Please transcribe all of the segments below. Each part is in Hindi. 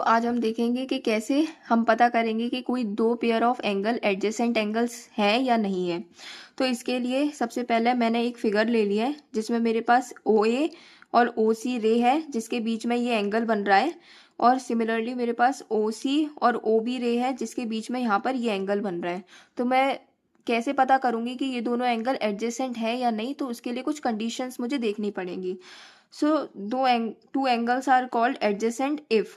आज हम देखेंगे कि कैसे हम पता करेंगे कि कोई दो pair of angle adjacent angles है या नहीं है। तो इसके लिए सबसे पहले मैंने एक फिगर ले लिया है जिसमें मेरे पास ओ ए और ओ सी रे है जिसके बीच में ये एंगल बन रहा है, और सिमिलरली मेरे पास ओ सी और ओ बी रे है जिसके बीच में यहाँ पर ये एंगल बन रहा है। तो मैं कैसे पता करूँगी कि ये दोनों एंगल एडजेसेंट है या नहीं, तो उसके लिए कुछ कंडीशंस मुझे देखनी पड़ेंगी। Two angles are called adjacent if,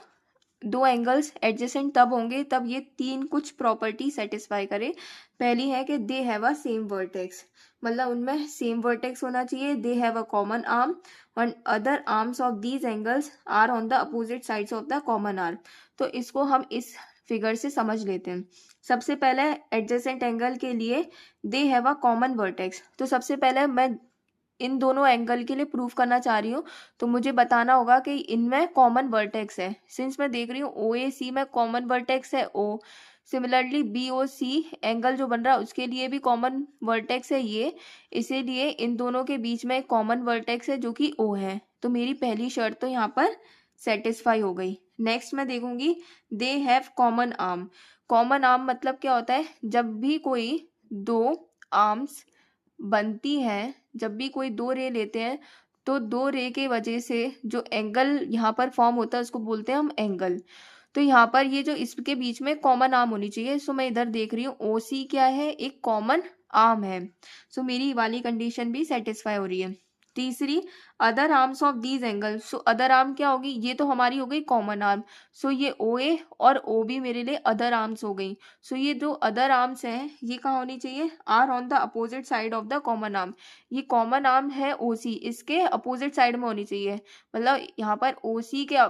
दो एंगल्स एडजेसेंट तब होंगे तब ये तीन कुछ प्रॉपर्टी सेटिस्फाई करे। पहली है कि they have a same vertex, मतलब उनमें सेम वर्टेक्स होना चाहिए। They have a common arm और other arms of these angles are on the opposite sides of the common arm. तो इसको हम इस फिगर से समझ लेते हैं। सबसे पहले एडजेसेंट एंगल के लिए दे हैव अ कॉमन वर्टेक्स, तो सबसे पहले मैं इन दोनों एंगल के लिए प्रूफ करना चाह रही हूँ, तो मुझे बताना होगा कि इनमें कॉमन वर्टेक्स है। सिंस मैं देख रही हूँ ओ ए सी में कॉमन वर्टेक्स है O, similarly B O C angle जो बन रहा है उसके लिए भी कॉमन वर्टेक्स है ये, इसीलिए इन दोनों के बीच में कॉमन वर्टेक्स है जो कि ओ है। तो मेरी पहली शर्त तो यहाँ पर सेटिस्फाई हो गई। नेक्स्ट मैं देखूंगी they have common arm. Common arm मतलब क्या होता है, जब भी कोई दो आर्म्स बनती हैं, जब भी कोई दो रे लेते हैं तो दो रे के वजह से जो एंगल यहाँ पर फॉर्म होता है उसको बोलते हैं हम एंगल। तो यहाँ पर ये जो इसके बीच में कॉमन आर्म होनी चाहिए। सो मैं इधर देख रही हूँ ओ सी क्या है, एक कॉमन आर्म है। सो मेरी वाली कंडीशन भी सेटिस्फाई हो रही है। तीसरी, other arms of these angle. So other arm क्या होगी, ये तो हमारी हो गई कॉमन आर्म। सो ये ओ ए और ओ बी मेरे लिए अदर आर्म्स हो गई। सो ये जो अदर आर्म्स हैं ये कहाँ होनी चाहिए, are on the opposite side of the common arm. ये कॉमन आर्म है ओ सी, इसके अपोजिट साइड में होनी चाहिए। मतलब यहाँ पर ओ सी के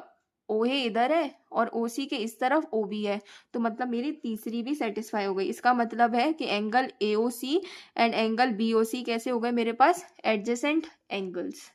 ओ ए इधर है और ओ सी के इस तरफ ओ बी है। तो मतलब मेरी तीसरी भी सेटिस्फाई हो गई। इसका मतलब है कि angle A O C and angle B O C कैसे हो गए मेरे पास, एडजेसेंट एंगल्स।